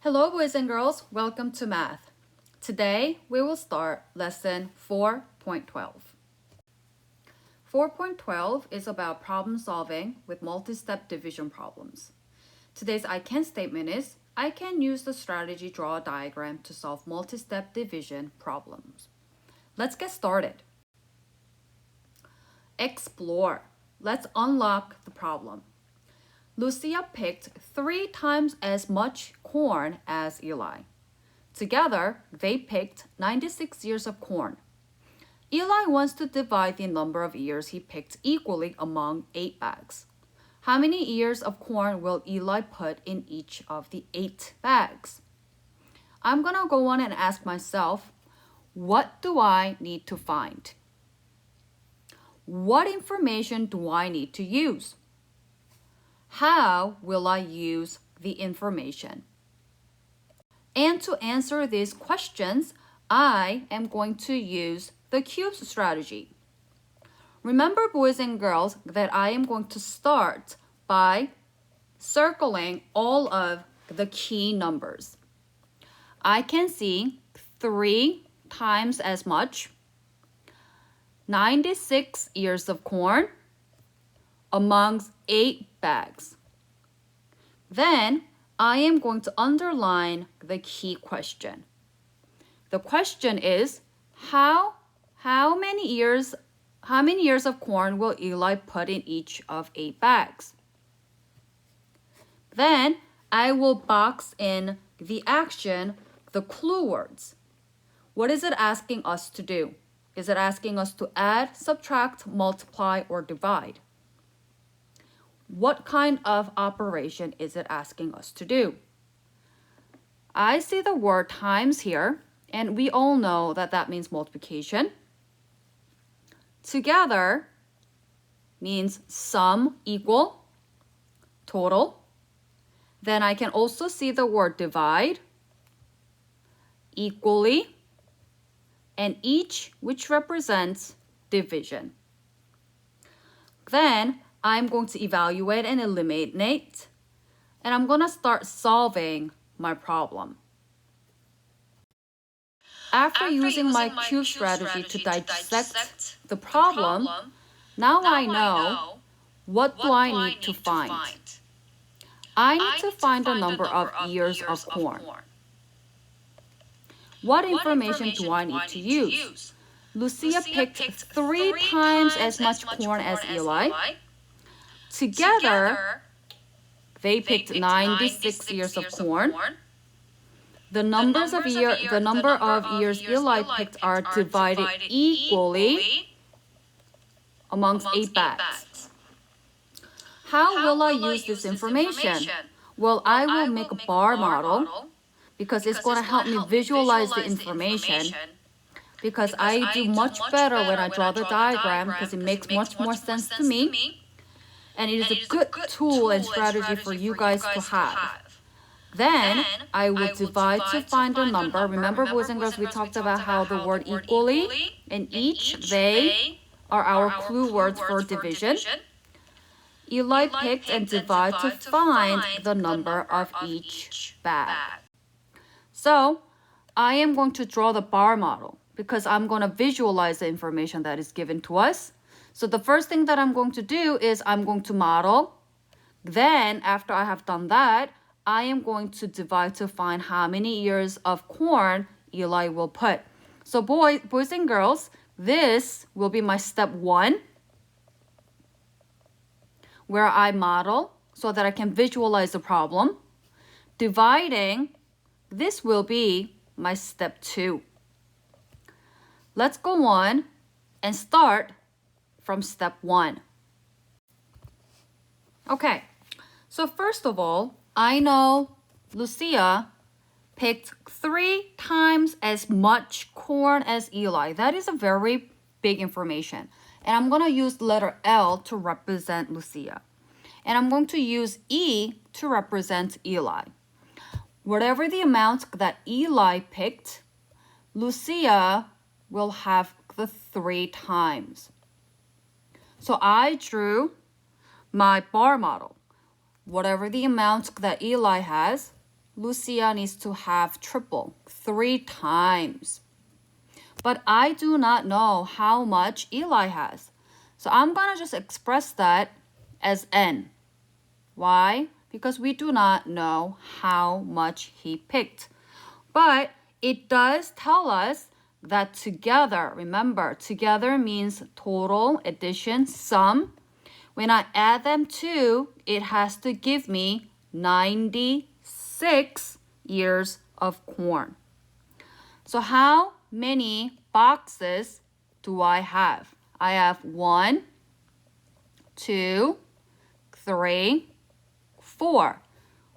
Hello, boys and girls. Welcome to math. Today, we will start lesson 4.12. 4.12 is about problem solving with multi-step division problems. Today's I can statement is, I can use the strategy draw a diagram to solve multi-step division problems. Let's get started. Explore. Let's unlock the problem. Lucia picked 3 times as much corn as Eli. Together, they picked 96 ears of corn. Eli wants to divide the number of ears he picked equally among 8 bags. How many ears of corn will Eli put in each of the 8 bags? I'm going to go on and ask myself, what do I need to find? What information do I need to use? How will I use the information? And to answer these questions, I am going to use the cubes strategy. Remember, boys and girls, that I am going to start by circling all of the key numbers. I can see 3 times as much, 96 ears of corn, amongst 8 bags. Then I am going to underline the key question. The question is, how many ears of corn will Eli put in each of 8 bags? Then I will box in the action, the clue words. What is it asking us to do? Is it asking us to add, subtract, multiply, or divide? What kind of operation is it asking us to do? I see the word times here, and we all know that that means multiplication. Together means sum, equal, total. Then I can also see the word divide, equally, and each, which represents division. Then I'm going to evaluate and eliminate, and I'm going to start solving my problem. After using my cube strategy to dissect the problem, now I know what do I need to find. I need to find the number of ears of corn. What information do I need to use? Lucia picked 3 times as much corn as Eli. Together, they picked 96 ears of corn. The number of ears Eli picked are divided equally amongst 8 bags. How will I use this information? Well, I will make a bar model because it's going to help me visualize the information, because I do much better when I draw the diagram because it makes much more sense to me. And it is a good tool and strategy for you guys to have. Then I will divide to find the number. Remember, boys and girls, we talked about how the word equally and each, they are our clue words for division. Eli picked and divide to find the number of each bag. So I am going to draw the bar model because I'm going to visualize the information that is given to us. So the first thing that I'm going to do is I'm going to model. Then after I have done that, I am going to divide to find how many ears of corn Eli will put. So boys and girls, this will be my step 1, where I model so that I can visualize the problem. Dividing, this will be my step 2. Let's go on and start from step 1. Okay, so first of all, I know Lucia picked 3 times as much corn as Eli. That is a very big information. And I'm going to use the letter L to represent Lucia. And I'm going to use E to represent Eli. Whatever the amount that Eli picked, Lucia will have the 3 times. So I drew my bar model. Whatever the amount that Eli has, Lucia needs to have triple, 3 times. But I do not know how much Eli has. So I'm going to just express that as n. Why? Because we do not know how much he picked. But it does tell us that together, remember, together means total, addition, sum. When I add them to, it has to give me 96 ears of corn. So how many boxes do I have? I have 1, 2, 3, 4.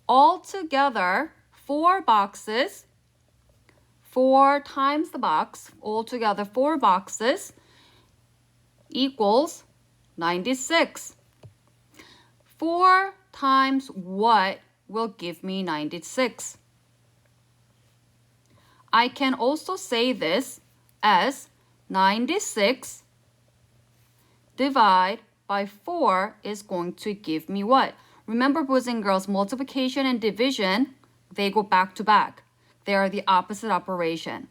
Altogether, 4 boxes. 4 times the box, altogether 4 boxes equals 96. 4 times what will give me 96? I can also say this as 96 divided by 4 is going to give me what? Remember, boys and girls, multiplication and division, they go back to back. They are the opposite operation.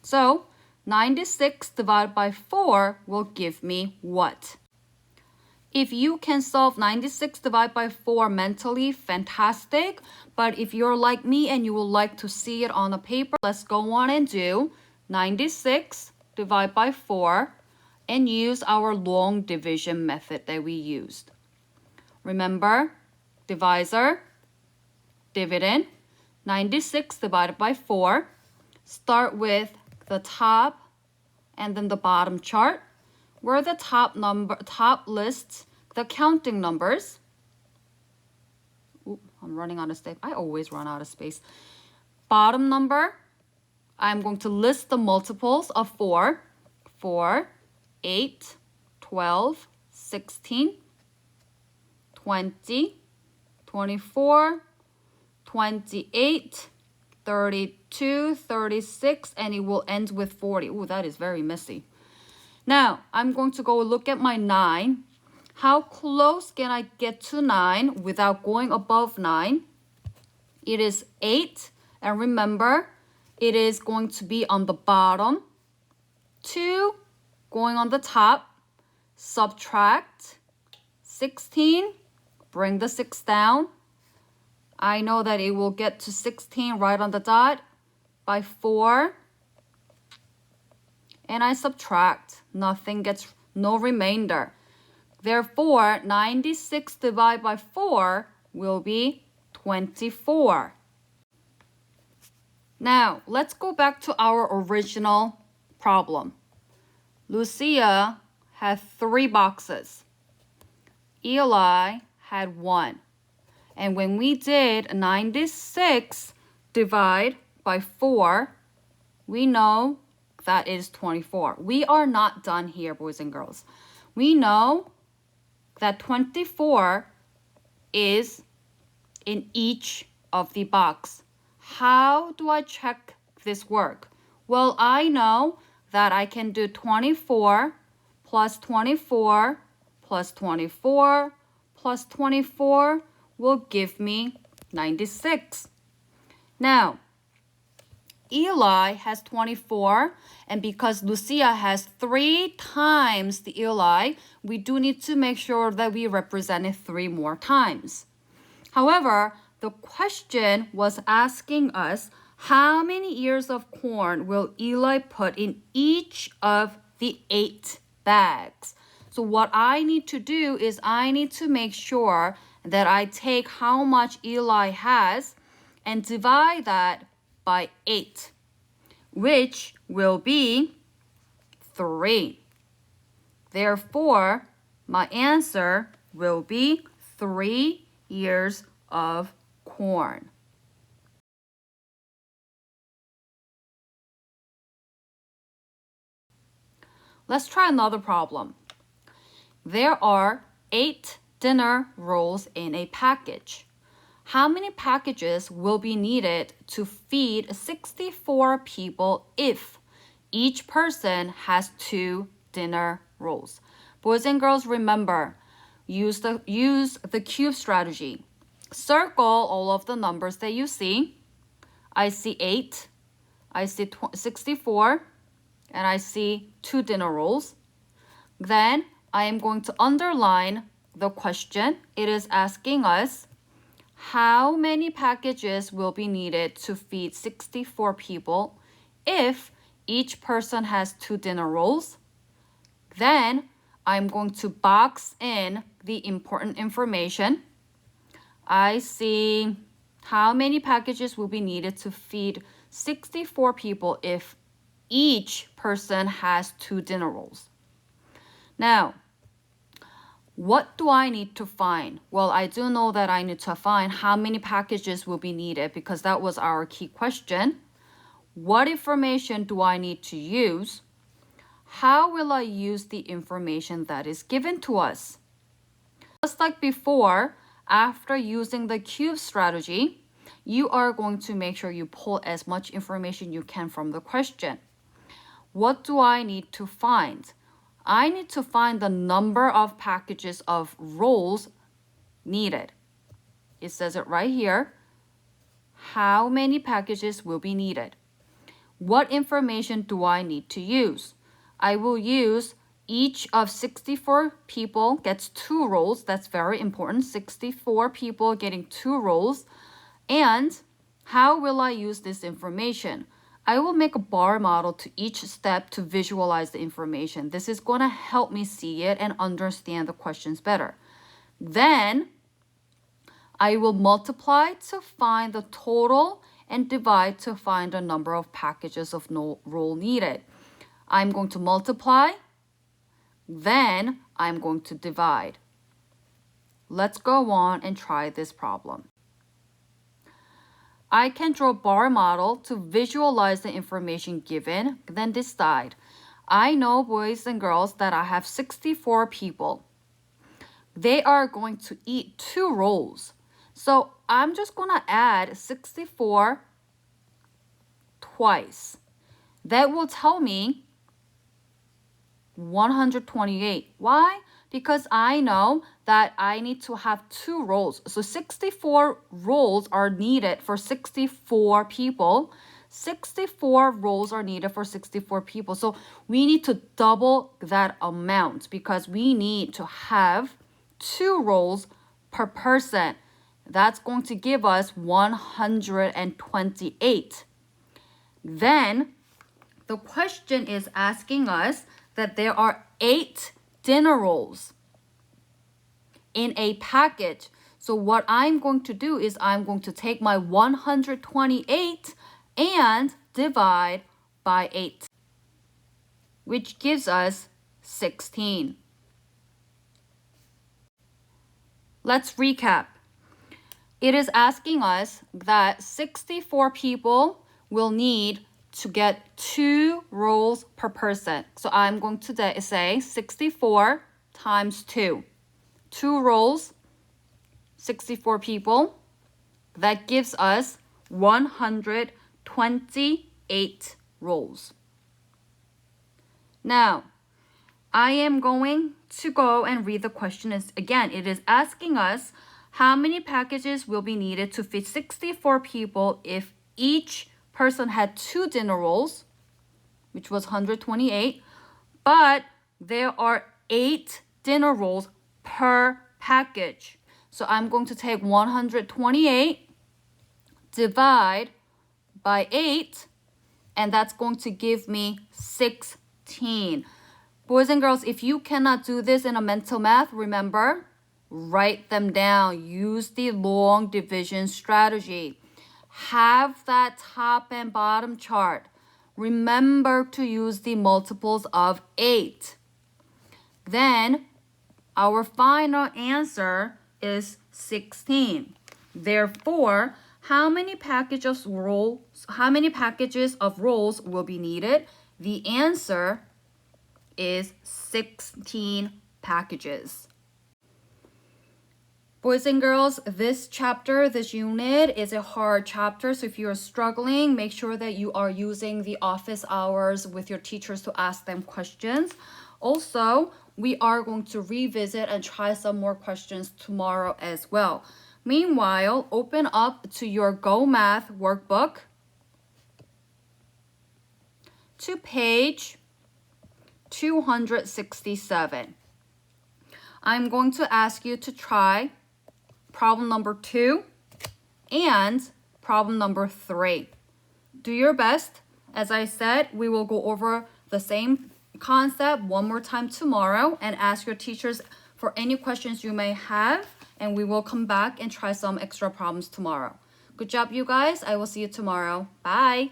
So 96 divided by 4 will give me what? If you can solve 96 divided by 4 mentally, fantastic. But if you're like me and you would like to see it on a paper, let's go on and do 96 divided by 4 and use our long division method that we used. Remember, divisor, dividend, 96 divided by 4. Start with the top and then the bottom chart, where the top lists the counting numbers. Ooh, I'm running out of space. I always run out of space. Bottom number, I'm going to list the multiples of 4. 4, 8, 12, 16, 20, 24, 28, 32, 36, and it will end with 40. Ooh, that is very messy. Now, I'm going to go look at my 9. How close can I get to 9 without going above 9? It is 8. And remember, it is going to be on the bottom. 2 going on the top. Subtract. 16. Bring the 6 down. I know that it will get to 16 right on the dot by 4. And I subtract. Nothing gets, no remainder. Therefore, 96 divided by 4 will be 24. Now, let's go back to our original problem. Lucia had 3 boxes. Eli had 1. And when we did 96 divide by 4, we know that is 24. We are not done here, boys and girls. We know that 24 is in each of the box. How do I check this work? Well, I know that I can do 24 plus 24 plus 24 plus 24 will give me 96. Now, Eli has 24, and because Lucia has 3 times the Eli, we do need to make sure that we represent it 3 more times. However, the question was asking us how many ears of corn will Eli put in each of the 8 bags. So what I need to do is I need to make sure that I take how much Eli has and divide that by 8, which will be 3. Therefore, my answer will be 3 ears of corn. Let's try another problem. There are 8 dinner rolls in a package. How many packages will be needed to feed 64 people if each person has 2 dinner rolls? Boys and girls, remember, use the cube strategy. Circle all of the numbers that you see. I see 8, I see 64, and I see 2 dinner rolls. Then I am going to underline the question. It is asking us how many packages will be needed to feed 64 people if each person has 2 dinner rolls. Then I'm going to box in the important information. I see how many packages will be needed to feed 64 people if each person has 2 dinner rolls. Now, what do I need to find? Well, I do know that I need to find how many packages will be needed because that was our key question. What information do I need to use? How will I use the information that is given to us? Just like before, after using the cube strategy, you are going to make sure you pull as much information you can from the question. What do I need to find? I need to find the number of packages of rolls needed. It says it right here. How many packages will be needed? What information do I need to use? I will use each of 64 people gets 2 rolls. That's very important. 64 people getting 2 rolls. And how will I use this information? I will make a bar model to each step to visualize the information. This is going to help me see it and understand the questions better. Then I will multiply to find the total and divide to find the number of packages of roll needed. I'm going to multiply, then I'm going to divide. Let's go on and try this problem. I can draw a bar model to visualize the information given, then decide. I know, boys and girls, that I have 64 people. They are going to eat 2 rolls. So I'm just going to add 64 twice. That will tell me 128. Why? Because I know that I need to have 2 rolls. So 64 rolls are needed for 64 people. 64 rolls are needed for 64 people. So we need to double that amount because we need to have 2 rolls per person. That's going to give us 128. Then the question is asking us that there are 8 dinner rolls in a package. So what I'm going to do is I'm going to take my 128 and divide by 8, which gives us 16. Let's recap. It is asking us that 64 people will need to get 2 rolls per person. So I'm going to say 64 times 2. 2 rolls, 64 people. That gives us 128 rolls. Now, I am going to go and read the question again. It is asking us how many packages will be needed to feed 64 people if each person had 2 dinner rolls, which was 128, but there are 8 dinner rolls per package. So I'm going to take 128, divide by 8, and that's going to give me 16. Boys and girls, if you cannot do this in a mental math, remember, write them down. Use the long division strategy. Have that top and bottom chart. Remember to use the multiples of 8. Then our final answer is 16. Therefore, how many packages of rolls will be needed? The answer is 16 packages. Boys and girls, this chapter, this unit is a hard chapter. So if you're struggling, make sure that you are using the office hours with your teachers to ask them questions. Also, we are going to revisit and try some more questions tomorrow as well. Meanwhile, open up to your Go Math workbook to page 267. I'm going to ask you to try problem number 2 and problem number 3. Do your best. As I said, we will go over the same concept one more time tomorrow and ask your teachers for any questions you may have, and we will come back and try some extra problems tomorrow. Good job, you guys. I will see you tomorrow. Bye.